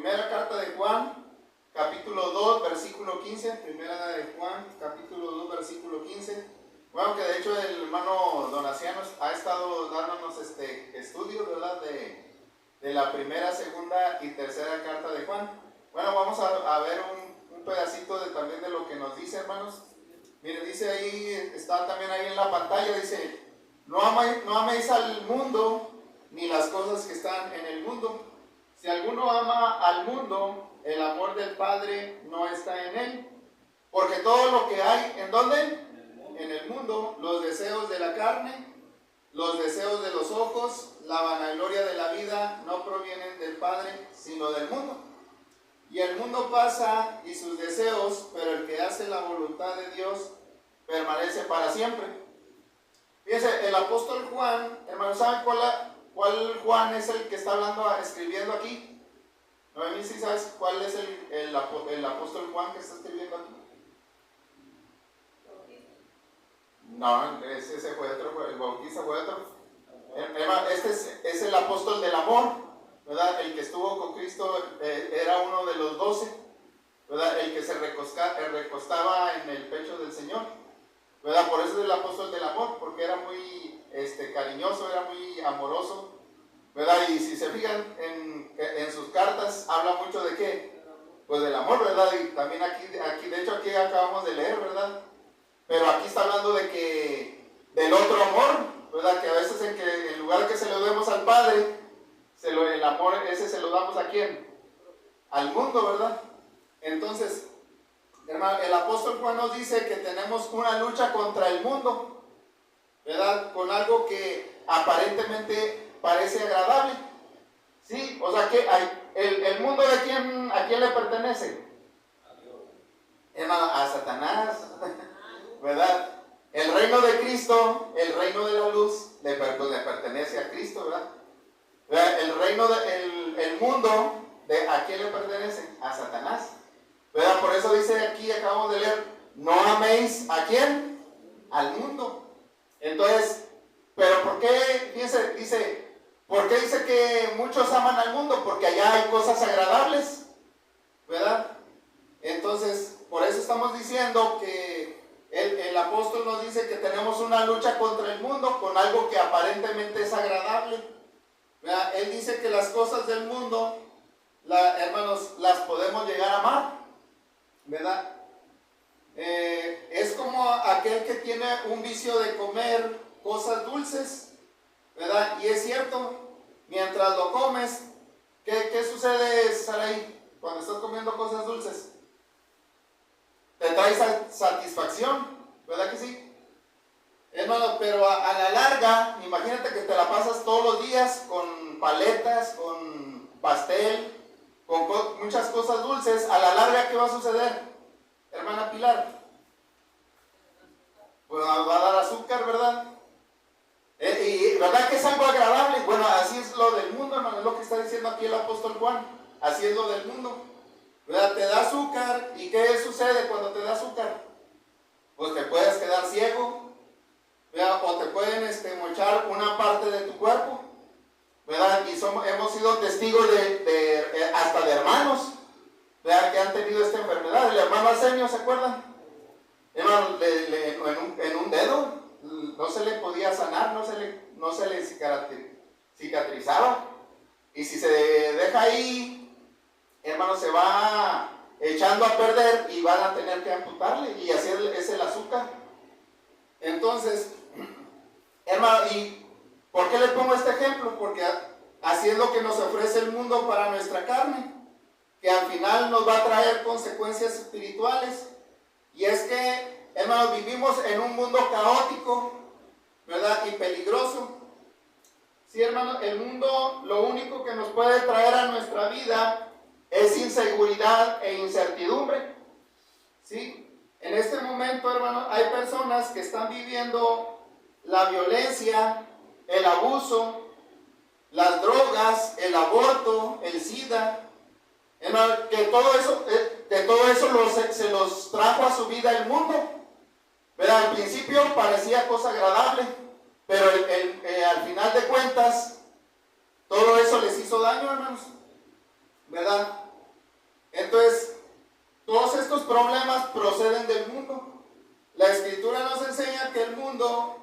Primera carta de Juan, capítulo 2, versículo 15. Primera de Juan, capítulo 2, versículo 15. Bueno, que de hecho el hermano Donaciano ha estado dándonos estudios, ¿verdad? De la primera, segunda y tercera carta de Juan. Bueno, vamos a ver un pedacito también de lo que nos dice, hermanos. Miren, dice ahí, está también ahí en la pantalla, dice: no améis al mundo ni las cosas que están en el mundo. Si alguno ama al mundo, el amor del Padre no está en él. Porque todo lo que hay, ¿en dónde? En el mundo, los deseos de la carne, los deseos de los ojos, la vanagloria de la vida, no provienen del Padre, sino del mundo. Y el mundo pasa y sus deseos, pero el que hace la voluntad de Dios permanece para siempre. Fíjense, el apóstol Juan, hermanos, ¿saben cuál Juan es el que está escribiendo aquí? ¿No? A mí sí sabes cuál es el apóstol Juan que está escribiendo aquí. No, ese fue otro, el bautista fue otro. Este es el apóstol del amor, ¿verdad? El que estuvo con Cristo era uno de los 12, ¿verdad? El que se recostaba en el pecho del Señor, ¿verdad? Por eso es el apóstol del amor, porque era muy cariñoso, era muy amoroso, ¿verdad? Y si se fijan en sus cartas, habla mucho de ¿qué? Pues del amor, ¿verdad? Y también aquí de hecho aquí acabamos de leer, ¿verdad? Pero aquí está hablando del otro amor, ¿verdad? Que a veces en lugar de que se lo demos al Padre, el amor ese se lo damos ¿a quién? Al mundo, ¿verdad? Entonces, hermano, el apóstol Juan nos dice que tenemos una lucha contra el mundo, ¿verdad? Con algo que aparentemente parece agradable, ¿sí? O sea, que el mundo ¿a quién le pertenece? Hermano, a Satanás, ¿verdad? El reino de Cristo, el reino de la luz, le pertenece a Cristo, ¿verdad? El reino el mundo, ¿a quién le pertenece? A Satanás, ¿verdad? Por eso dice aquí, acabamos de leer, no améis ¿a quién? Al mundo. Entonces, ¿pero por qué? Dice, ¿por qué dice que muchos aman al mundo? Porque allá hay cosas agradables, ¿verdad? Entonces, por eso estamos diciendo que el apóstol nos dice que tenemos una lucha contra el mundo con algo que aparentemente es agradable, ¿verdad? Él dice que las cosas del mundo, hermanos, las podemos llegar a amar, ¿verdad? Es como aquel que tiene un vicio de comer cosas dulces, ¿verdad? Y es cierto, mientras lo comes, ¿qué sucede, Saraí, cuando estás comiendo cosas dulces? Te trae satisfacción, ¿verdad que sí? Hermano, pero a la larga, imagínate que te la pasas todos los días con paletas, con pastel, con muchas cosas dulces. A la larga, ¿qué va a suceder, hermana Pilar? Pues va a dar azúcar, ¿verdad? Y ¿verdad que es algo agradable? Bueno, así es lo del mundo, hermano, es lo que está diciendo aquí el apóstol Juan. Así es lo del mundo, ¿verdad? Te da azúcar, ¿y qué sucede cuando te da azúcar? Pues te puedes quedar ciego, ¿verdad? O te pueden mochar una parte de tu cuerpo, ¿verdad? Y hemos sido testigos hasta de hermanos, ¿verdad? Que han tenido esta enfermedad. El hermano Arsenio, ¿se acuerdan? Hermano, en un dedo no se le podía sanar, no se le cicatrizaba. Y si se deja ahí, hermano, se va echando a perder y van a tener que amputarle, y así es el azúcar. Entonces, hermano, ¿y por qué le pongo este ejemplo? Porque así es lo que nos ofrece el mundo para nuestra carne, que al final nos va a traer consecuencias espirituales. Y es que, hermano, vivimos en un mundo caótico, ¿verdad? Y peligroso. Sí, hermano, el mundo lo único que nos puede traer a nuestra vida es inseguridad e incertidumbre, ¿sí? En este momento, hermano, hay personas que están viviendo la violencia, el abuso, las drogas, el aborto, el SIDA, hermano, que todo eso se los trajo a su vida el mundo, ¿verdad? Al principio parecía cosa agradable, pero al final de cuentas, todo eso les hizo daño, hermanos, ¿verdad? Entonces, todos estos problemas proceden del mundo. La Escritura nos enseña que el mundo,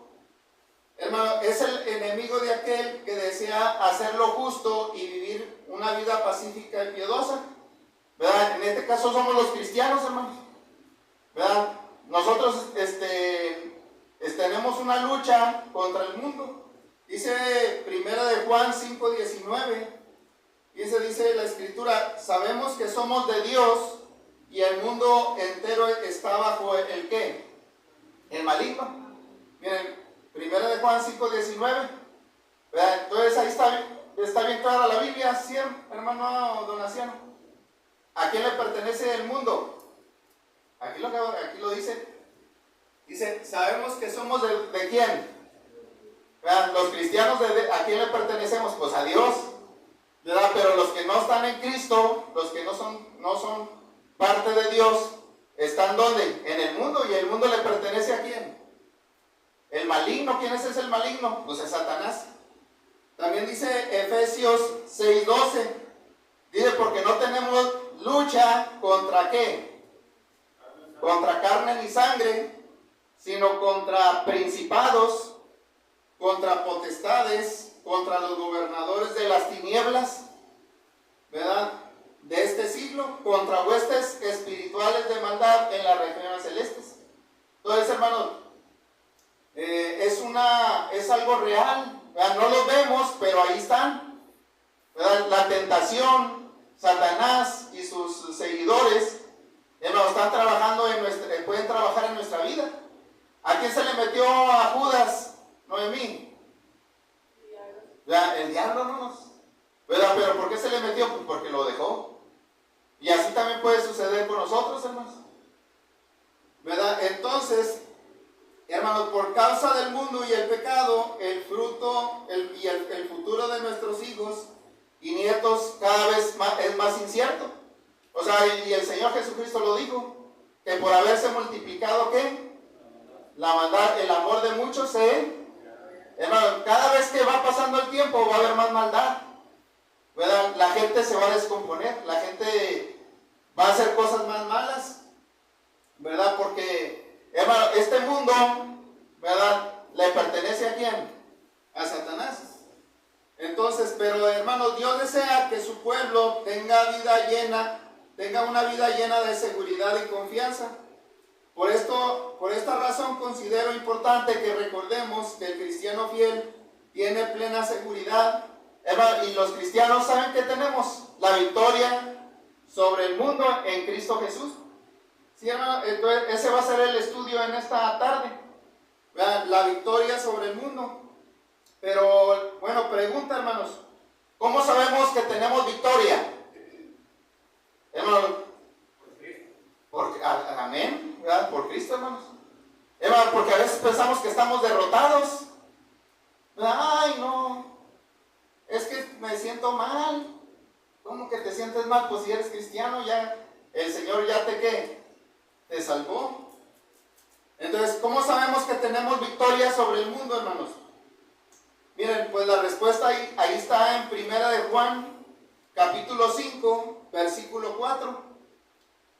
hermano, es el enemigo de aquel que desea hacer lo justo y vivir una vida pacífica y piadosa, ¿verdad? En este caso somos los cristianos, hermanos, ¿verdad? Nosotros tenemos una lucha contra el mundo. Dice 1 Juan 5:19, dice la Escritura: sabemos que somos de Dios y el mundo entero está bajo el ¿qué? El maligno. Miren, 1 Juan 5:19, ¿verdad? Entonces ahí está bien clara la Biblia, ¿sí, hermano Donaciano? ¿A quién le pertenece el mundo? Aquí lo dice. Dice, sabemos que somos de quién. ¿Verdad? Los cristianos, ¿a quién le pertenecemos? Pues a Dios, ¿verdad? Pero los que no están en Cristo, los que no son parte de Dios, ¿están dónde? En el mundo. ¿Y el mundo le pertenece a quién? El maligno. ¿Quién es el maligno? Pues es Satanás. También dice Efesios 6:12, dice, porque no tenemos lucha contra ¿qué? Contra carne ni sangre, sino contra principados, contra potestades, contra los gobernadores de las tinieblas, ¿verdad? De este siglo, contra huestes espirituales de maldad en las regiones celestes. Entonces, hermanos, es algo real, ¿verdad? No los vemos, pero ahí están, ¿verdad? La tentación, Satanás y sus seguidores, hermanos, están trabajando pueden trabajar en nuestra vida. ¿A quién se le metió a Judas? Noemí. El diablo, hermanos, ¿verdad? Pero ¿por qué se le metió? Pues porque lo dejó. Y así también puede suceder con nosotros, hermanos, ¿verdad? Entonces, hermanos, por causa del mundo y el pecado, el fruto y el futuro de nuestros hijos y nietos cada vez es más incierto. O sea, y el Señor Jesucristo lo dijo, que por haberse multiplicado, ¿qué? La maldad, el amor de muchos hermano, cada vez que va pasando el tiempo va a haber más maldad, ¿verdad? La gente se va a descomponer, la gente va a hacer cosas más malas, ¿verdad? Porque, hermano, este mundo, ¿verdad? ¿Le pertenece a quién? A Satanás. Entonces, pero hermanos, Dios desea que su pueblo tenga una vida llena de seguridad y confianza. Por esta razón considero importante que recordemos que el cristiano fiel tiene plena seguridad. Y los cristianos saben que tenemos la victoria sobre el mundo en Cristo Jesús. ¿Sí, hermano? Entonces, ese va a ser el estudio en esta tarde. ¿Verdad? La victoria sobre el mundo. Pero, bueno, pregunta, hermanos, ¿cómo sabemos que tenemos victoria? Hermano, amén, ¿verdad? Por Cristo, hermanos. Hermano, porque a veces pensamos que estamos derrotados. Ay, no, es que me siento mal. ¿Cómo que te sientes mal? Pues si eres cristiano, ya el Señor ya te salvó. Entonces, ¿cómo sabemos que tenemos victoria sobre el mundo, hermanos? Miren, pues la respuesta ahí está en 1 Juan, capítulo 5, versículo 4.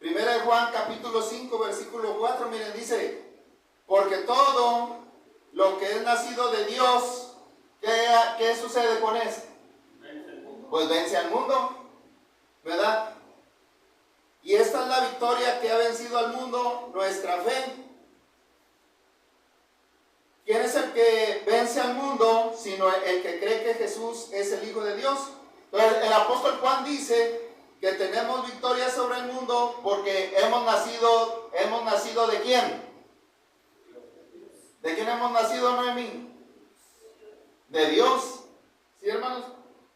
1 Juan, capítulo 5, versículo 4, miren, dice, porque todo lo que es nacido de Dios, ¿qué sucede con él? Pues vence al mundo, ¿verdad? Y esta es la victoria que ha vencido al mundo, nuestra fe. ¿Quién es el que vence al mundo sino el que cree que Jesús es el Hijo de Dios? Entonces, el apóstol Juan dice que tenemos victoria sobre el mundo porque hemos nacido ¿de quién? ¿De quién hemos nacido, Noemí? De Dios. ¿Sí, hermanos?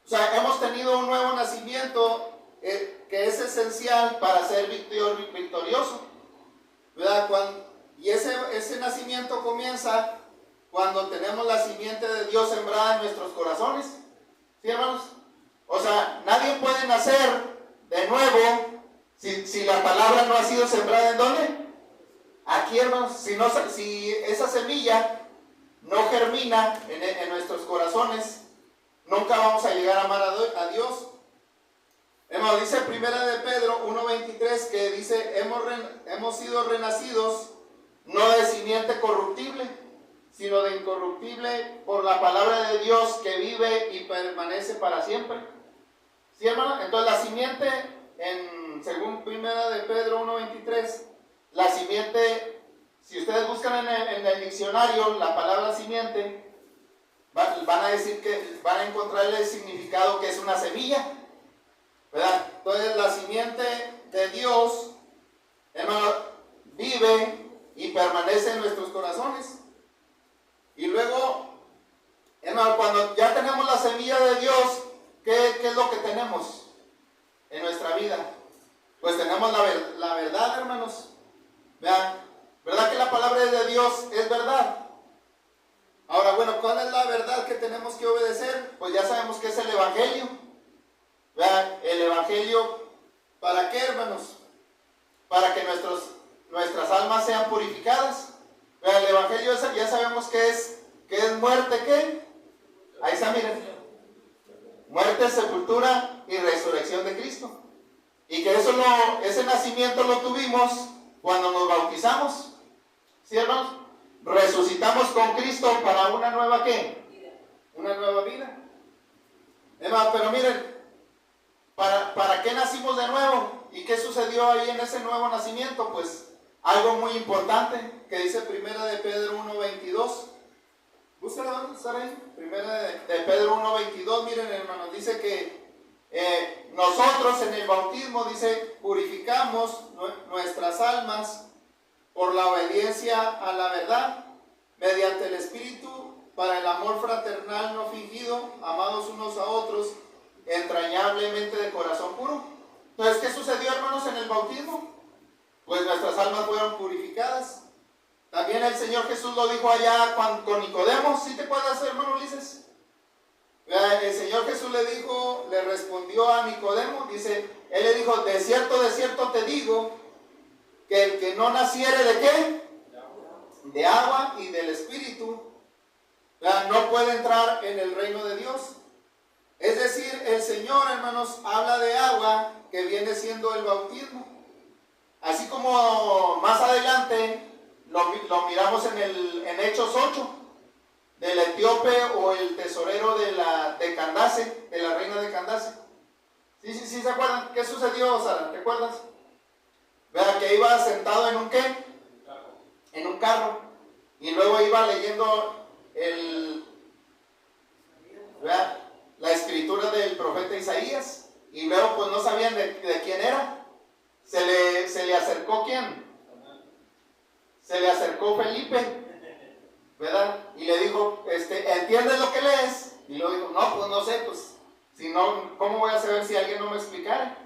O sea, hemos tenido un nuevo nacimiento que es esencial para ser victorioso, ¿verdad? Y ese nacimiento comienza cuando tenemos la simiente de Dios sembrada en nuestros corazones. ¿Sí, hermanos? O sea, nadie puede nacer de nuevo si la palabra no ha sido sembrada ¿en dónde? Aquí, hermanos. Si esa semilla no germina en nuestros corazones, nunca vamos a llegar a amar a Dios. Hermano, dice primera de Pedro 1:23 que dice, hemos sido renacidos no de simiente corruptible, sino de incorruptible por la palabra de Dios que vive y permanece para siempre. ¿Sí, hermano? Entonces la simiente, según primera de Pedro 1:23, la simiente, si ustedes buscan en el diccionario la palabra simiente, van a decir que van a encontrar el significado que es una semilla, ¿verdad? Entonces la simiente de Dios, hermano, vive y permanece en nuestros corazones. Y luego, hermano, cuando ya tenemos la semilla de Dios, ¿qué es lo que tenemos en nuestra vida? Pues tenemos la verdad, hermanos. ¿Verdad? ¿Verdad que la palabra de Dios es verdad? Ahora, bueno, ¿cuál es la verdad que tenemos que obedecer? Pues ya sabemos que es el Evangelio. ¿Verdad? El Evangelio, ¿para qué, hermanos? Para que nuestras almas sean purificadas. ¿Verdad? El Evangelio ya sabemos que es muerte, ¿qué? Ahí está, miren. Muerte, sepultura y resurrección de Cristo. Y que ese nacimiento lo tuvimos cuando nos bautizamos. ¿Sí, hermanos? Resucitamos con Cristo para una nueva ¿qué? Una nueva vida. Hermanos, pero miren, ¿para qué nacimos de nuevo? ¿Y qué sucedió ahí en ese nuevo nacimiento? Pues algo muy importante que dice primera de Pedro 1:22. Búscala, ¿dónde está ahí? Primera de Pedro 1:22, miren, hermanos, dice que nosotros en el bautismo, dice, purificamos nuestras almas por la obediencia a la verdad, mediante el Espíritu, para el amor fraternal no fingido, amados unos a otros, entrañablemente de corazón puro. Entonces, ¿qué sucedió, hermanos, en el bautismo? Pues nuestras almas fueron purificadas. También el Señor Jesús lo dijo allá con Nicodemo. ¿Sí te acuerdas, hermano Ulises? El Señor Jesús le respondió a Nicodemo, dice, él le dijo, de cierto te digo, que el que no naciere ¿de qué? De agua y del Espíritu, no puede entrar en el reino de Dios. Es decir, el Señor, hermanos, habla de agua que viene siendo el bautismo. Así como más adelante lo miramos en Hechos 8, del etíope o el tesorero de Candace, de la reina de Candace. Sí, ¿se acuerdan? ¿Qué sucedió, Sara? ¿Te acuerdas? Vea que iba sentado en un ¿qué? En un carro. Y luego iba leyendo la escritura del profeta Isaías. Y luego pues no sabían de quién era. Se le acercó ¿quién? Se le acercó Felipe, ¿verdad? Y le dijo, ¿entiendes lo que lees? Y luego dijo, no, pues no sé, pues, si no, ¿cómo voy a saber si alguien no me explicara?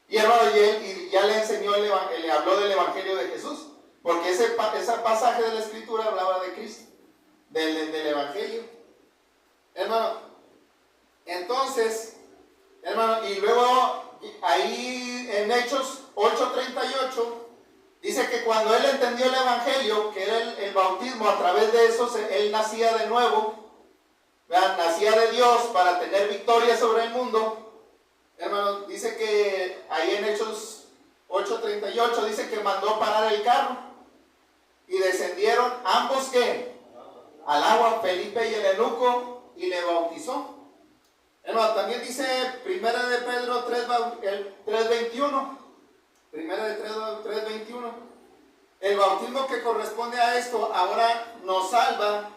Y hermano, y ya le enseñó, le habló del Evangelio de Jesús, porque ese pasaje de la Escritura hablaba de Cristo, del Evangelio. Hermano, entonces, hermano, y luego ahí en Hechos 8:38, dice que cuando él entendió el Evangelio, que era el bautismo, a través de eso él nacía de nuevo, ¿verdad? Nacía de Dios para tener victoria sobre el mundo. Hermano, dice que ahí en Hechos 8:38 dice que mandó parar el carro y descendieron ambos ¿qué? Al agua, Felipe y el eunuco, y le bautizó. Hermano, también dice primera de Pedro 3:21. Primera de 3:21. El bautismo que corresponde a esto ahora nos salva,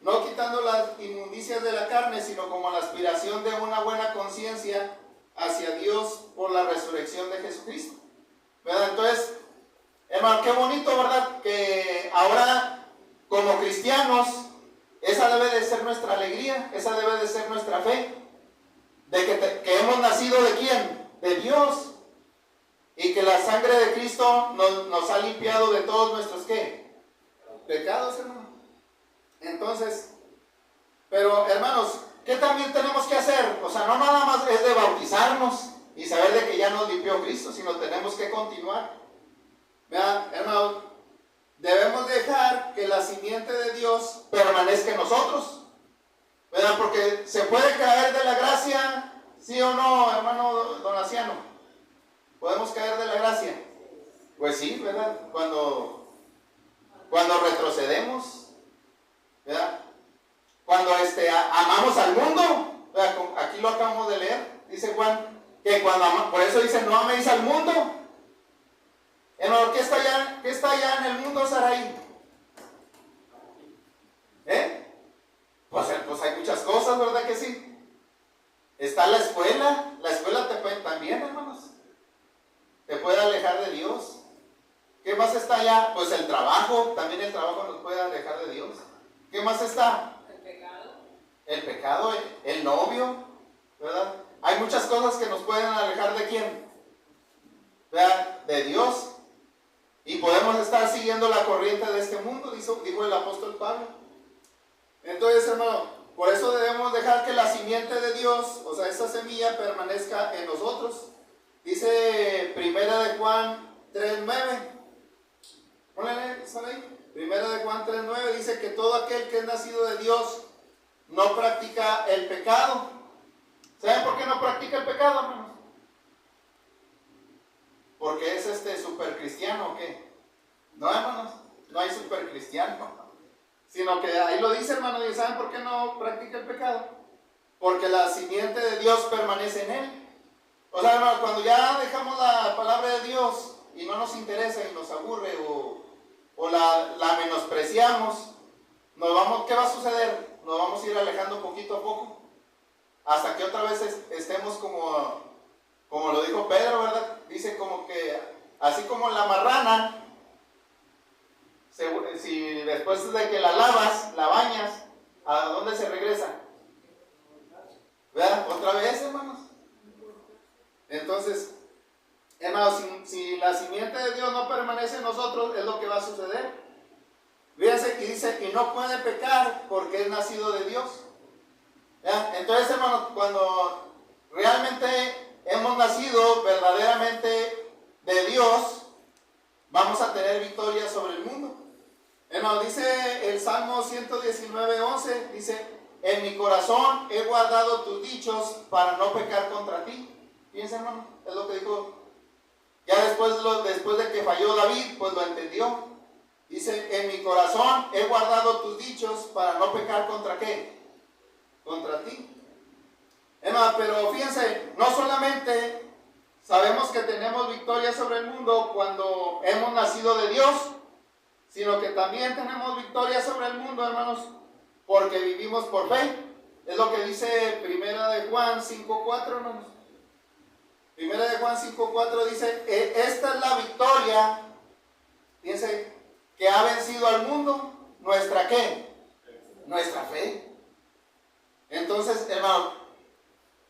no quitando las inmundicias de la carne, sino como la aspiración de una buena conciencia hacia Dios por la resurrección de Jesucristo. ¿Verdad? Entonces, hermano, qué bonito, ¿verdad? Que ahora, como cristianos, esa debe de ser nuestra alegría, esa debe de ser nuestra fe, de que hemos nacido ¿de quién? De Dios. Y que la sangre de Cristo nos ha limpiado de todos nuestros ¿qué? Pecados, hermano. Entonces, pero hermanos, ¿qué también tenemos que hacer? O sea, no nada más es de bautizarnos y saber de que ya nos limpió Cristo, sino tenemos que continuar. Vean, hermanos, debemos dejar que la simiente de Dios permanezca en nosotros. ¿Verdad? Porque se puede caer de la gracia, ¿sí o no, hermano Donaciano? gracia? Pues sí, ¿verdad? Cuando retrocedemos, ¿verdad? Cuando amamos al mundo, ¿verdad? Aquí lo acabamos de leer, dice Juan, que por eso dice, no améis al mundo. Hermano, ¿qué está allá en el mundo, Saraí? Pues hay muchas cosas, ¿verdad que sí? Está la escuela te puede también, hermanos, te puede alejar de Dios. ¿Qué más está allá? Pues el trabajo, también el trabajo nos puede alejar de Dios. ¿Qué más está? El pecado, el novio, ¿verdad? Hay muchas cosas que nos pueden alejar de ¿quién? ¿Verdad? De Dios. Y podemos estar siguiendo la corriente de este mundo, dijo el apóstol Pablo. Entonces, hermano, por eso debemos dejar que la simiente de Dios, o sea, esa semilla, permanezca en nosotros. Dice 1 Juan 3:9. Pónganle, ¿están ahí? 1 Juan 3:9 dice que todo aquel que es nacido de Dios no practica el pecado. ¿Saben por qué no practica el pecado, hermanos? Porque es super cristiano, ¿o qué? No, hermanos, no hay super cristiano. Sino que ahí lo dice, hermano, y ¿saben por qué no practica el pecado? Porque la simiente de Dios permanece en él. O sea, hermano, cuando ya dejamos la palabra de Dios y no nos interesa y nos aburre o la menospreciamos, ¿qué va a suceder? Nos vamos a ir alejando poquito a poco hasta que otra vez estemos como lo dijo Pedro, ¿verdad? Dice como que así como la marrana, si después de que la lavas, la bañas, ¿a dónde se regresa? ¿Verdad? Otra vez, hermanos. Entonces, hermanos, si la simiente de Dios no permanece en nosotros, es lo que va a suceder. Fíjense que dice que no puede pecar porque es nacido de Dios. ¿Ya? Entonces, hermanos, cuando realmente hemos nacido verdaderamente de Dios, vamos a tener victoria sobre el mundo. Hermanos, dice el Salmo 119:11, dice, en mi corazón he guardado tus dichos para no pecar contra ti. Fíjense, hermano, es lo que dijo. Ya después de que falló David, pues lo entendió. Dice, en mi corazón he guardado tus dichos para no pecar contra ¿qué? Contra ti. Hermano, pero fíjense, no solamente sabemos que tenemos victoria sobre el mundo cuando hemos nacido de Dios, sino que también tenemos victoria sobre el mundo, hermanos, porque vivimos por fe. Es lo que dice 1 Juan 5:4, hermanos. 1 Juan 5:4 dice, esta es la victoria, fíjense, que ha vencido al mundo, ¿nuestra qué? Nuestra fe. Entonces, hermano,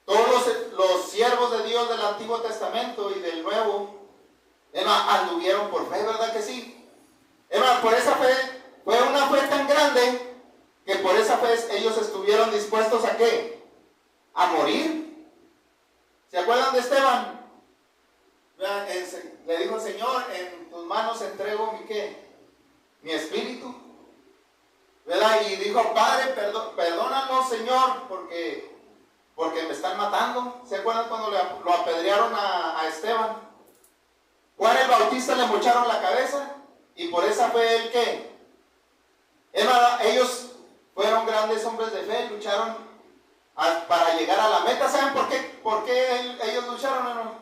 todos los siervos de Dios del Antiguo Testamento y del Nuevo, hermano, anduvieron por fe, ¿verdad que sí? Hermano, por esa fe, fue una fe tan grande que por esa fe ellos estuvieron dispuestos ¿a qué? A morir. ¿Se acuerdan de Esteban? Le dijo el Señor, en tus manos entrego mi ¿qué? Mi espíritu. ¿Verdad? Y dijo, Padre, perdónanos, Señor, porque me están matando. ¿Se acuerdan cuando lo apedrearon a Esteban? Juan el Bautista le mocharon la cabeza y por esa fe él ¿qué? Hermano, ellos fueron grandes hombres de fe, lucharon para llegar a la meta. ¿Saben por qué ellos lucharon, hermano?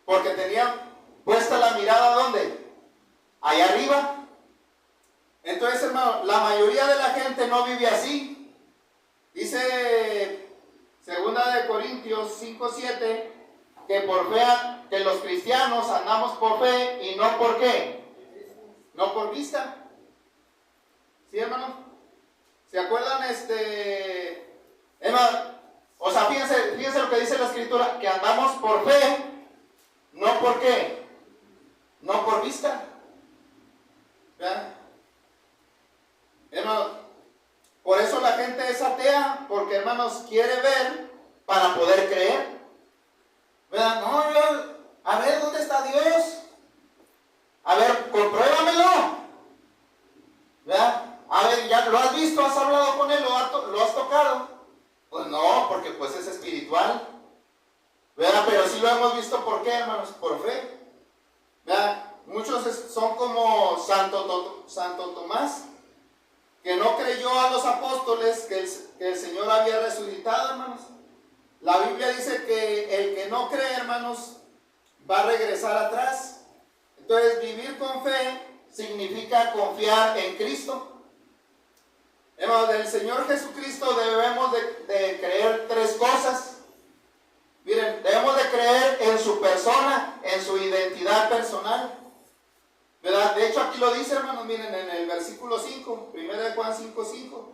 Porque tenían puesta la mirada ¿dónde? Allá arriba. Entonces, hermano, la mayoría de la gente no vive así. Dice 2 Corintios 5:7 que por fe, que los cristianos andamos por fe y no por ¿qué? No por vista. ¿Sí, hermano? ¿Se acuerdan? Hermano, o sea, fíjense lo que dice la Escritura, que andamos por fe, no por ¿qué? No por vista. ¿Verdad? Hermano, por eso la gente es atea, porque, hermanos, quiere ver para poder creer. ¿Verdad? No, a ver, ¿dónde está Dios? A ver, compruébamelo. ¿Verdad? A ver, ¿ya lo has visto? ¿Has hablado con él? ¿Lo has tocado? Pues no, porque pues es espiritual. ¿Verdad? Pero sí lo hemos visto, ¿por qué, hermanos? Por fe. ¿verdad? Muchos son como Santo Tomás, que no creyó a los apóstoles que el Señor había resucitado, hermanos. La Biblia dice que el que no cree, hermanos, va a regresar atrás. Entonces, vivir con fe significa confiar en Cristo. Hermanos, del Señor Jesucristo debemos de creer tres cosas. Miren, debemos de creer en su persona, en su identidad personal, ¿verdad? De hecho, aquí lo dice, hermanos, miren, en el versículo 5, 1 de Juan 5:5.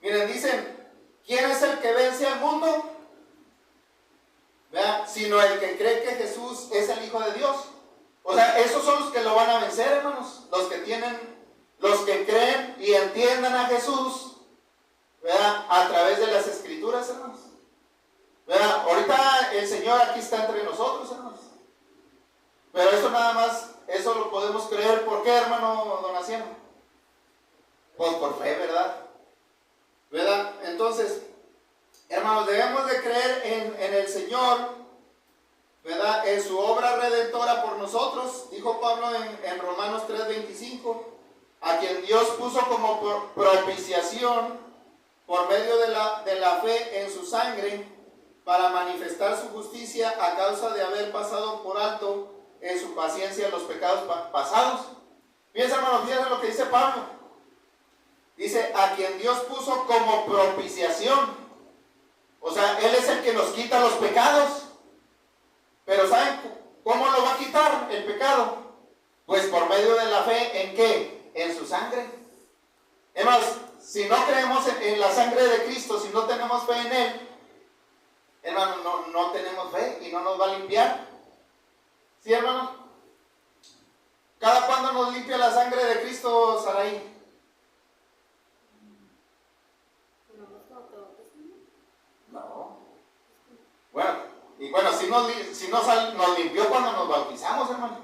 Miren, dicen, ¿quién es el que vence al mundo? ¿Verdad? Sino el que cree que Jesús es el Hijo de Dios. O sea, esos son los que lo van a vencer, hermanos. Los que creen y entiendan a Jesús, ¿verdad? A través de las Escrituras, hermanos. ¿Verdad? Ahorita el Señor aquí está entre nosotros, hermanos. Pero eso nada más, eso lo podemos creer. ¿Por qué, hermano Donaciano? Pues por fe, ¿verdad? Entonces, hermanos, debemos de creer en el Señor, ¿verdad? En su obra redentora por nosotros. Dijo Pablo en Romanos 3:25, a quien Dios puso como propiciación por medio de la fe en su sangre, para manifestar su justicia a causa de haber pasado por alto en su paciencia los pecados pasados. Fíjense, hermanos, fíjense lo que dice Pablo. Dice, a quien Dios puso como propiciación. O sea, Él es el que nos quita los pecados. Pero ¿saben cómo lo va a quitar el pecado? Pues por medio de la fe, ¿en qué? En su sangre. Hermanos, si no creemos en la sangre de Cristo, si no tenemos fe en Él, hermanos, no tenemos fe y no nos va a limpiar. ¿Sí, hermanos? ¿Cada cuándo nos limpia la sangre de Cristo, Saraí? No. Bueno, si nos limpió cuando nos bautizamos, hermano.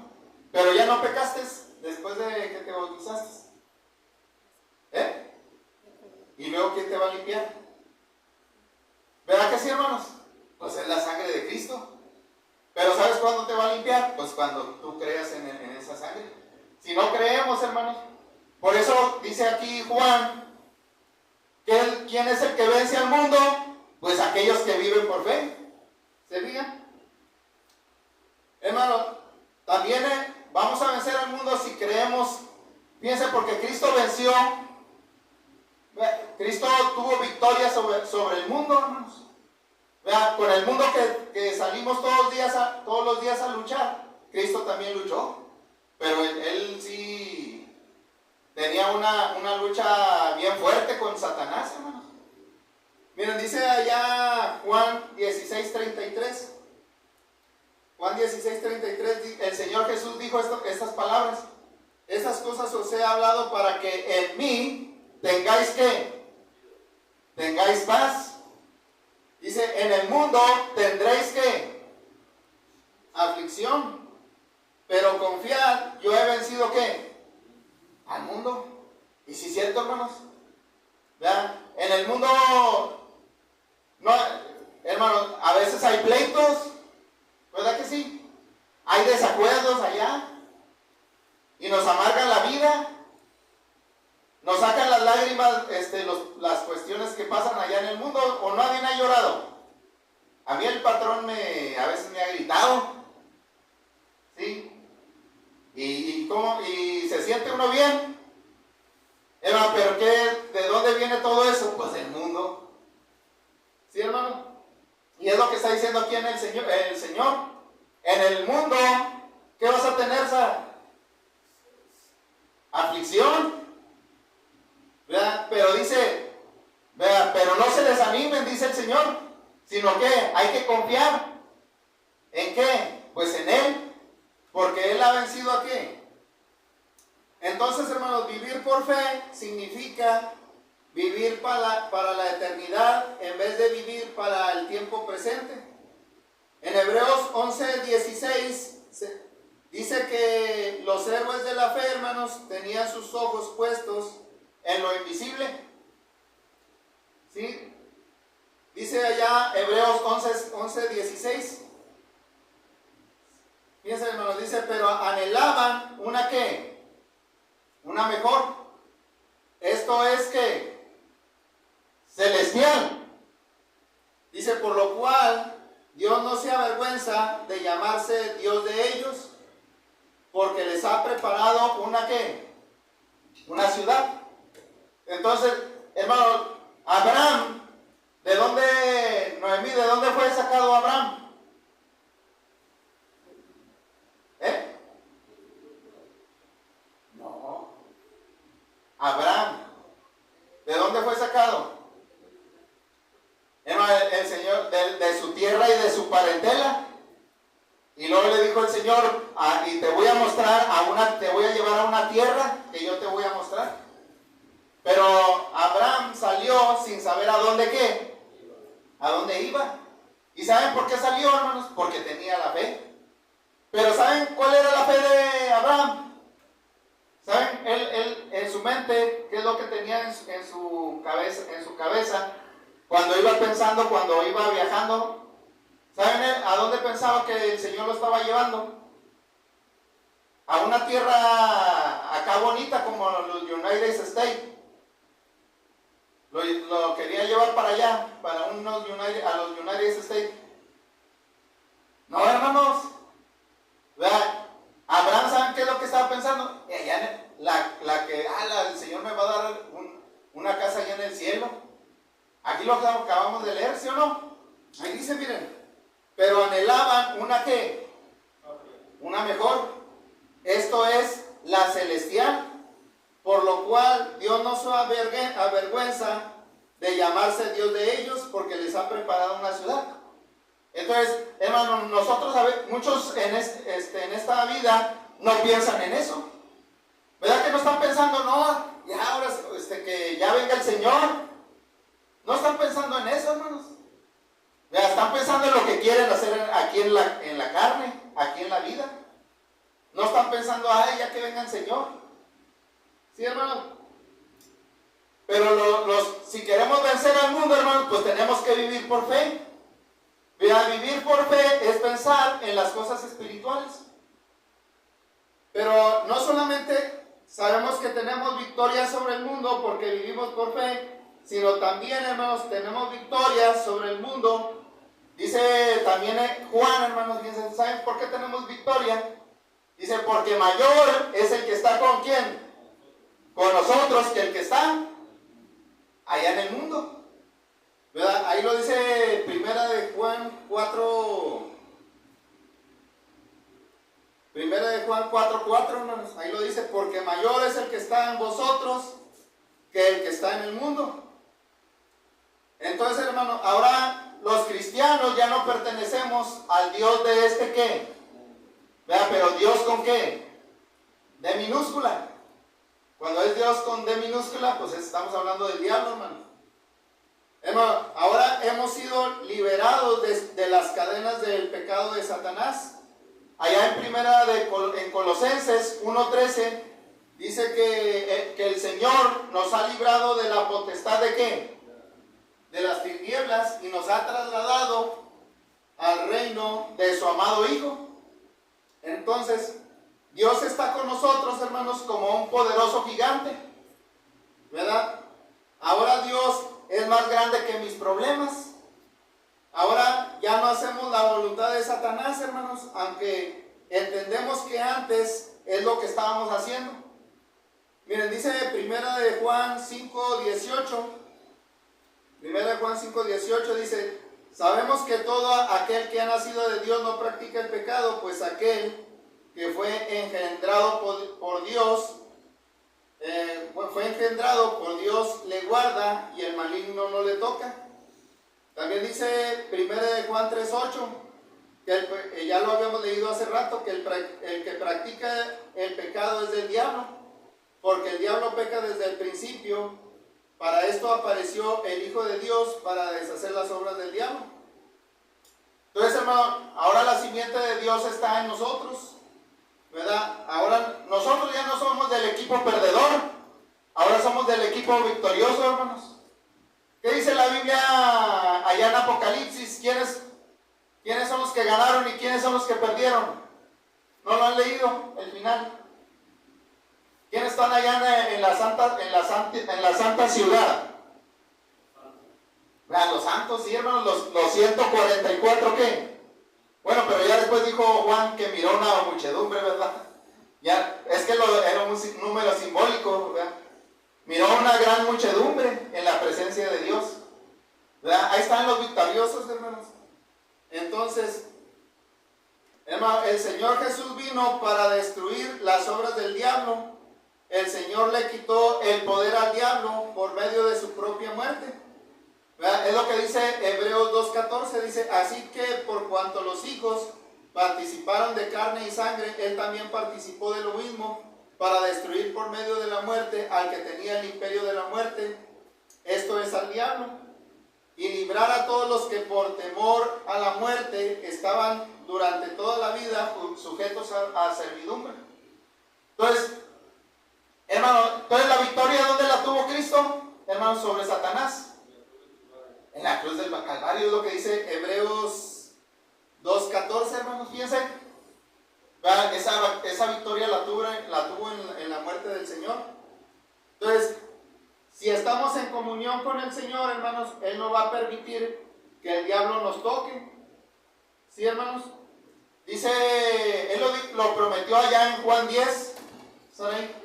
Pero ya no pecaste después de que te bautizaste. ¿Eh? ¿Y luego quién te va a limpiar? ¿Verdad que sí, hermanos? Pues es la sangre de Cristo. Pero ¿sabes cuándo te va a limpiar? Pues cuando tú creas en esa sangre. Si no creemos, hermanos. Por eso dice aquí Juan, ¿quién es el que vence al mundo? Pues aquellos que viven por fe. ¿Se fijan? Hermano, también vamos a vencer al mundo si creemos. Fíjense, porque Cristo venció. Cristo tuvo victoria sobre el mundo, hermanos. ¿Verdad? Con el mundo que salimos todos los días a luchar, Cristo también luchó. Pero él sí tenía una lucha bien fuerte con Satanás, hermanos. Miren, dice allá Juan 16:33. Juan 16:33, el Señor Jesús dijo estas palabras. Estas cosas os he hablado para que en mí tengáis ¿qué? Tengáis paz. Dice, en el mundo tendréis ¿qué? Aflicción. Pero confiad, yo he vencido ¿qué? Al mundo. Y si es cierto, hermanos. ¿Vean? En el mundo, no, hermanos, a veces hay pleitos. ¿Verdad que sí? Hay desacuerdos allá. Y nos amargan la vida. Nos sacan las lágrimas las cuestiones que pasan allá en el mundo. ¿O nadie ha llorado? A mí el patrón a veces me ha gritado. ¿Sí? Y se siente uno bien. Hermano, ¿pero de dónde viene todo eso? Pues del mundo. ¿Sí, hermano? Y es lo que está diciendo aquí en el Señor. En el mundo, ¿qué vas a tener, Sara? Aflicción. ¿Verdad? Pero dice, ¿verdad? Pero no se desanimen, dice el Señor, sino que hay que confiar. ¿En qué? Pues en Él, porque Él ha vencido a qué. Entonces, hermanos, vivir por fe significa vivir para la eternidad en vez de vivir para el tiempo presente. En Hebreos 11:16 dice que los héroes de la fe, hermanos, tenían sus ojos puestos en lo invisible. ¿Sí? Dice allá Hebreos 11:16. Fíjense, hermanos, dice, pero anhelaban una ¿qué? Una mejor. Esto es que celestial. Dice, por lo cual Dios no se avergüenza de llamarse Dios de ellos, porque les ha preparado una ¿qué? Una ciudad. Entonces, hermano, Abraham, ¿de dónde, Noemí, de dónde fue sacado Abraham? No. Abraham, ¿de dónde fue sacado? El Señor, de su tierra y de su parentela. Y luego le dijo el Señor, y te voy a mostrar, te voy a llevar a una tierra que yo te voy a mostrar. Pero Abraham salió sin saber a dónde qué, a dónde iba. ¿Y saben por qué salió, hermanos? Porque tenía la fe. Pero ¿saben cuál era la fe de Abraham? ¿Saben? Él en su mente, ¿qué es lo que tenía en su cabeza? Cuando iba pensando, cuando iba viajando, ¿saben a dónde pensaba que el Señor lo estaba llevando? A una tierra acá bonita como los United States. Lo quería llevar para allá, para a los United States. No, hermanos. ¿Verdad? Abraham, ¿saben qué es lo que estaba pensando? Allá el Señor me va a dar una casa allá en el cielo. Aquí lo acabamos de leer, ¿sí o no? Ahí dice, miren, pero anhelaban una ¿qué? Una mejor. Esto es la celestial, por lo cual Dios no se avergüenza de llamarse Dios de ellos, porque les ha preparado una ciudad. Entonces, hermanos, nosotros, muchos en esta vida no piensan en eso. ¿Verdad que no están pensando, no, ya ahora que ya venga el Señor? No están pensando en eso, hermanos. Están pensando en lo que quieren hacer aquí en la carne, aquí en la vida. No están pensando, ay, ya que venga el Señor. ¿Sí, hermanos? Pero si queremos vencer al mundo, hermanos, pues tenemos que vivir por fe. Vivir por fe es pensar en las cosas espirituales. Pero no solamente sabemos que tenemos victoria sobre el mundo porque vivimos por fe, sino también, hermanos, tenemos victoria sobre el mundo. Dice también Juan, hermanos, ¿saben por qué tenemos victoria? Dice, porque mayor es el que está con ¿quién? Con nosotros que el que está allá en el mundo. ¿Verdad? Ahí lo dice Primera de Juan 4. Primera de Juan 4:4, hermanos. Ahí lo dice, porque mayor es el que está en vosotros que el que está en el mundo. Entonces, hermano, ahora los cristianos ya no pertenecemos al Dios de ¿qué? ¿Verdad? Pero Dios con ¿qué? D minúscula. Cuando es Dios con D minúscula, pues estamos hablando del diablo, hermano. Hermano, ahora hemos sido liberados de las cadenas del pecado de Satanás. Allá en Colosenses 1:13 dice que el Señor nos ha librado de la potestad de ¿qué? De las tinieblas, y nos ha trasladado al reino de su amado Hijo. Entonces, Dios está con nosotros, hermanos, como un poderoso gigante, ¿verdad? Ahora Dios es más grande que mis problemas. Ahora ya no hacemos la voluntad de Satanás, hermanos, aunque entendemos que antes es lo que estábamos haciendo. Miren, dice Primera de Juan 5:18. Primera de Juan 5:18 dice, sabemos que todo aquel que ha nacido de Dios no practica el pecado, pues aquel que fue engendrado por Dios, le guarda y el maligno no le toca. También dice Primera de Juan 3:8, que ya lo habíamos leído hace rato, que el que practica el pecado es del diablo, porque el diablo peca desde el principio. Para esto apareció el Hijo de Dios, para deshacer las obras del diablo. Entonces, hermano, ahora la simiente de Dios está en nosotros, ¿verdad? Ahora nosotros ya no somos del equipo perdedor, ahora somos del equipo victorioso, hermanos. ¿Qué dice la Biblia allá en Apocalipsis? ¿Quiénes son los que ganaron y quiénes son los que perdieron? ¿No lo han leído? El final. ¿Quiénes están allá en la santa ciudad? Vean, los santos, sí, hermanos, los 144, ¿qué? Bueno, pero ya después dijo Juan que miró una muchedumbre, ¿verdad? Ya, es que era un número simbólico, ¿verdad? Miró una gran muchedumbre en la presencia de Dios, ¿verdad? Ahí están los victoriosos, hermanos. Entonces, hermano, el Señor Jesús vino para destruir las obras del diablo. El Señor le quitó el poder al diablo por medio de su propia muerte. ¿Verdad? Es lo que dice Hebreos 2:14, dice, así que por cuanto los hijos participaron de carne y sangre, él también participó de lo mismo, para destruir por medio de la muerte al que tenía el imperio de la muerte, esto es al diablo, y librar a todos los que por temor a la muerte estaban durante toda la vida sujetos a servidumbre. Entonces, hermano, la victoria, ¿dónde la tuvo Cristo? Hermano, sobre Satanás. En la cruz del Calvario, es lo que dice Hebreos 2:14, hermanos, fíjense. Esa victoria la tuvo en la muerte del Señor. Entonces, si estamos en comunión con el Señor, hermanos, Él no va a permitir que el diablo nos toque. ¿Sí, hermanos? Dice, Él lo prometió allá en Juan 10, ¿están ahí?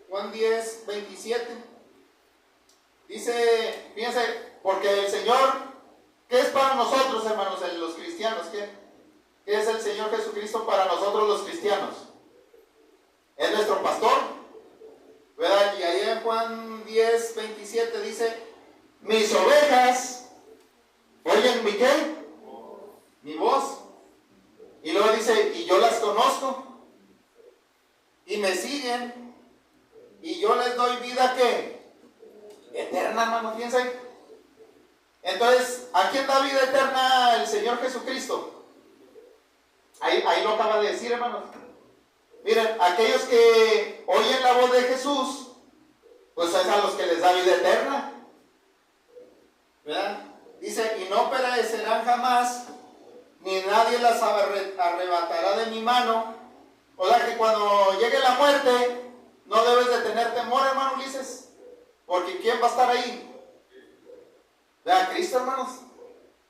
Juan 10:27. Dice, fíjense, porque el Señor, ¿qué es para nosotros, hermanos, los cristianos? ¿Qué es el Señor Jesucristo para nosotros los cristianos? Es nuestro pastor, ¿verdad? Y ahí en Juan 10:27 dice, mis ovejas oyen mi ¿qué? Mi voz. Y luego dice, y yo las conozco, y me siguen, y yo les doy vida, ¿qué? Eterna, hermano, fíjense. Entonces, ¿a quién da vida eterna el Señor Jesucristo? Ahí lo acaba de decir, hermanos. Miren, aquellos que oyen la voz de Jesús, pues es a los que les da vida eterna, ¿verdad? Dice, y no perecerán jamás, ni nadie las arrebatará de mi mano. O sea que cuando llegue la muerte, no debes de tener temor, hermano Ulises, porque ¿quién va a estar ahí? ¿Verdad? Cristo, hermanos.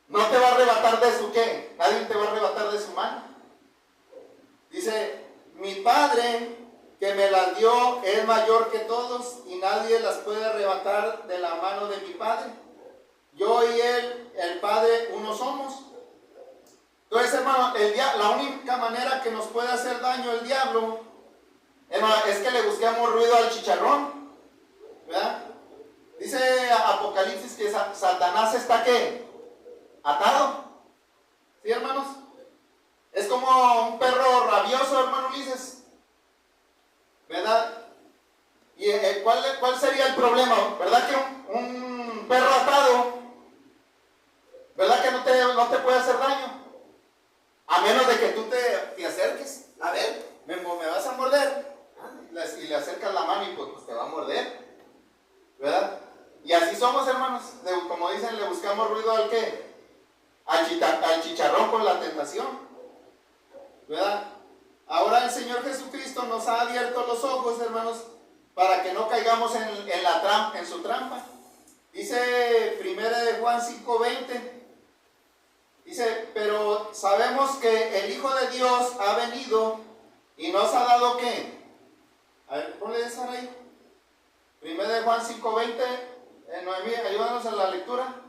No te va a arrebatar de su ¿qué? Nadie te va a arrebatar de su mano. Dice, mi Padre que me las dio es mayor que todos y nadie las puede arrebatar de la mano de mi Padre. Yo y Él, el Padre, uno somos. Entonces, hermano, la única manera que nos puede hacer daño el diablo, hermano, es que le busquemos ruido al chicharrón, ¿verdad? Dice Apocalipsis que Satanás está ¿qué? Atado. ¿Sí, hermanos? Es como un perro rabioso, hermano Ulises, ¿verdad? ¿Y cuál sería el problema? ¿Verdad que un perro atado, verdad que no te puede hacer daño? A menos de que tú te acerques. A ver, me vas a morder. Y le acercas la mano y pues te va a morder, ¿verdad? Y así somos, hermanos. Como dicen, le buscamos ruido al ¿qué? Al chicharrón con la tentación, ¿verdad? Ahora el Señor Jesucristo nos ha abierto los ojos, hermanos, para que no caigamos en su trampa. Dice 1 Juan 5:20. Dice, pero sabemos que el Hijo de Dios ha venido y nos ha dado ¿qué? A ver, ponle esa ahí. 1 Juan 5:20. Noemí, ayúdanos en la lectura.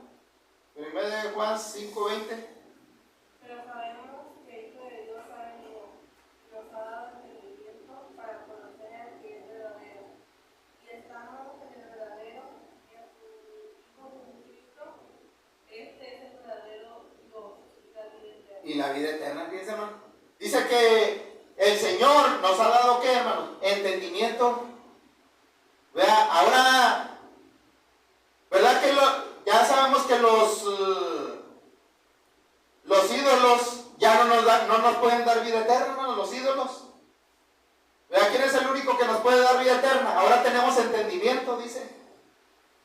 1 Juan 5:20. Pero sabemos que el Hijo de Dios ha venido, nos ha dado entendimiento para conocer al que es verdadero. Y estamos en el verdadero, y a su Hijo Jesucristo, este es el verdadero Dios y la vida eterna. Y la vida eterna, fíjense, hermano. Dice que el Señor nos ha dado ¿qué, hermano? Entendimiento. Vea, ahora, ¿verdad que ya sabemos que los ídolos ya no nos pueden dar vida eterna, hermano? Los ídolos. ¿Verdad? ¿Quién es el único que nos puede dar vida eterna? Ahora tenemos entendimiento, dice.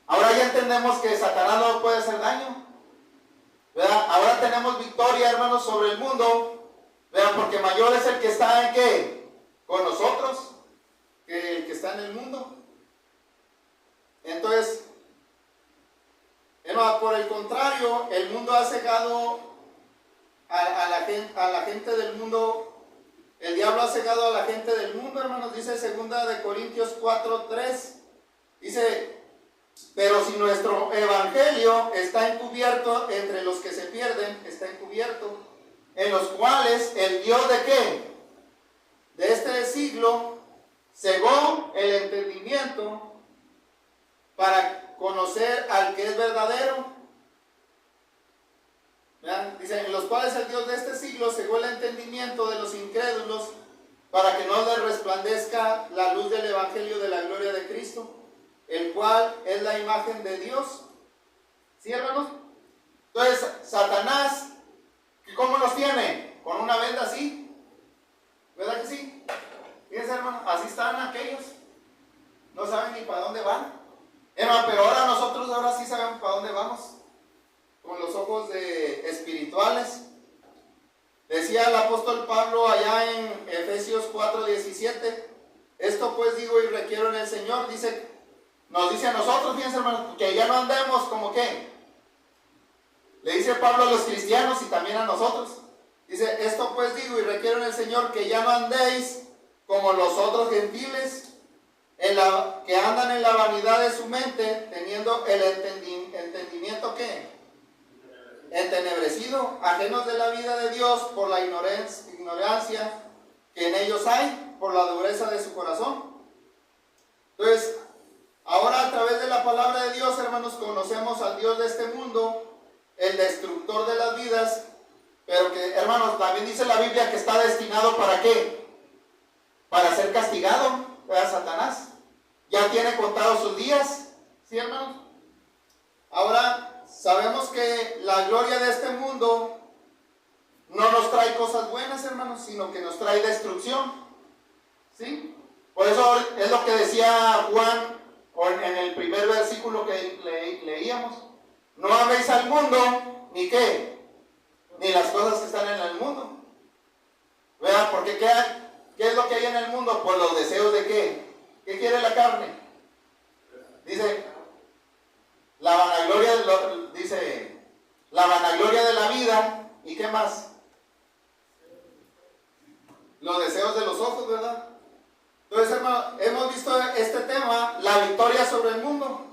Ahora ya entendemos que Satanás no puede hacer daño, ¿verdad? Ahora tenemos victoria, hermanos, sobre el mundo, Vean, porque mayor es el que está en qué, con nosotros, que el que está en el mundo. Entonces, por el contrario, el mundo ha cegado a la gente del mundo. El diablo ha cegado a la gente del mundo, hermanos. Dice 2 Corintios 4:3. Dice, pero si nuestro evangelio está encubierto entre los que se pierden, está encubierto, en los cuales el Dios de qué, de este siglo, cegó el entendimiento para conocer al que es verdadero. ¿Vean? Dice, en los cuales el Dios de este siglo cegó el entendimiento de los incrédulos para que no les resplandezca la luz del evangelio de la gloria de Cristo, el cual es la imagen de Dios. ¿Sí, hermanos? Entonces, Satanás, ¿cómo nos tiene? ¿Con una venda así? ¿Verdad que sí? Fíjense, hermanos, así están aquellos. No saben ni para dónde van. Hermano, pero ahora sí sabemos para dónde vamos. Con los ojos espirituales. Decía el apóstol Pablo allá en Efesios 4:17, esto pues digo y requiero en el Señor, nos dice a nosotros, fíjense, hermanos, que ya no andemos como que, le dice Pablo a los cristianos y también a nosotros, dice, esto pues digo y requiero en el Señor, que ya no andéis como los otros gentiles, que andan en la vanidad de su mente, teniendo el entendimiento ¿qué? Entenebrecido, ajenos de la vida de Dios por la ignorancia que en ellos hay, por la dureza de su corazón. Entonces, ahora a través de la palabra de Dios, hermanos, conocemos al Dios de este mundo, el destructor de las vidas, pero que, hermanos, también dice la Biblia que está destinado ¿para qué? Para ser castigado, ¿verdad? Satanás. Ya tiene contados sus días, ¿sí, hermanos? Ahora, sabemos que la gloria de este mundo no nos trae cosas buenas, hermanos, sino que nos trae destrucción. ¿Sí? Por eso es lo que decía Juan en el primer versículo que leíamos. No améis al mundo, ni qué, ni las cosas que están en el mundo. Vean, porque ¿qué es lo que hay en el mundo? Pues los deseos de qué. ¿Qué quiere la carne? Dice, la vanagloria de la vida, ¿y qué más? Los deseos de los ojos, ¿verdad? Entonces, hermano, hemos visto este tema, la victoria sobre el mundo,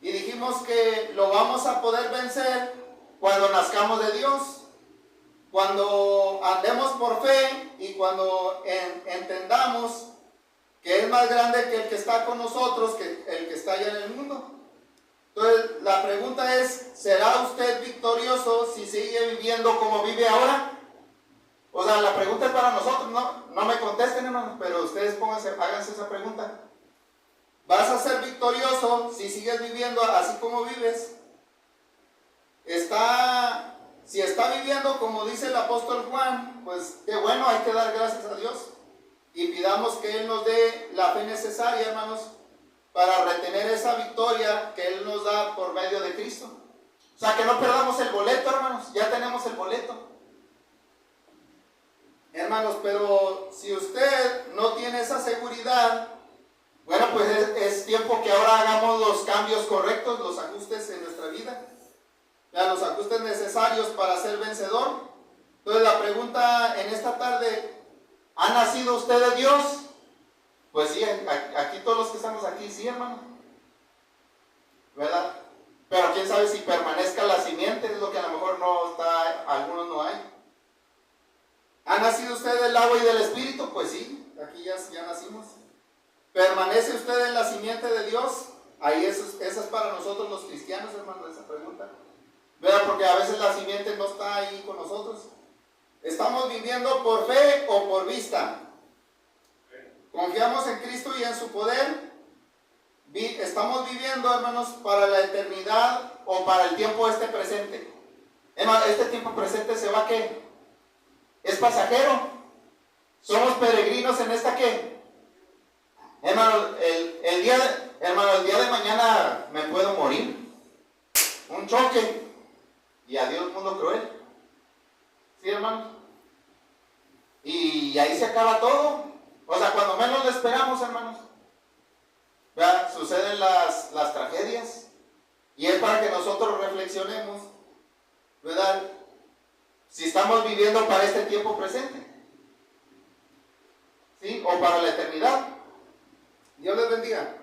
y dijimos que lo vamos a poder vencer cuando nazcamos de Dios, cuando andemos por fe y cuando entendamos que es más grande que el que está con nosotros, que el que está allá en el mundo. Entonces, la pregunta es, ¿será usted victorioso si sigue viviendo como vive ahora? O sea, la pregunta es para nosotros, no me contesten, hermanos, pero ustedes háganse esa pregunta. ¿Vas a ser victorioso si sigues viviendo así como vives? Si está viviendo como dice el apóstol Juan, pues qué bueno, hay que dar gracias a Dios. Y pidamos que Él nos dé la fe necesaria, hermanos, para retener esa victoria que Él nos da por medio de Cristo. O sea, que no perdamos el boleto, hermanos, ya tenemos el boleto. Hermanos, pero si usted no tiene esa seguridad, bueno, pues es tiempo que ahora hagamos los cambios correctos, los ajustes en nuestra vida, los ajustes necesarios para ser vencedor. Entonces la pregunta en esta tarde, ¿ha nacido usted de Dios? Pues sí, aquí todos los que estamos aquí, sí, hermano, ¿verdad? Pero quién sabe si permanezca la simiente, es lo que a lo mejor no está, algunos no hay. ¿Ha nacido usted del agua y del espíritu? Pues sí, aquí ya nacimos. ¿Permanece usted en la simiente de Dios? Ahí esa es para nosotros los cristianos, hermano, esa pregunta. ¿Verdad? Porque a veces la simiente no está ahí con nosotros. ¿Estamos viviendo por fe o por vista? ¿Confiamos en Cristo y en su poder? ¿Estamos viviendo, hermanos, para la eternidad o para el tiempo presente? Hermano, este tiempo presente se va a ¿qué? Es pasajero. Somos peregrinos en esta ¿qué? Hermano, el día de mañana me puedo morir. Un choque y adiós mundo cruel. ¿Sí, hermano? y ahí se acaba todo. O sea, cuando menos lo esperamos, hermanos, ¿verdad? Suceden las tragedias, y es para que nosotros reflexionemos, ¿verdad? Si estamos viviendo para este tiempo presente, ¿sí? O para la eternidad. Dios les bendiga.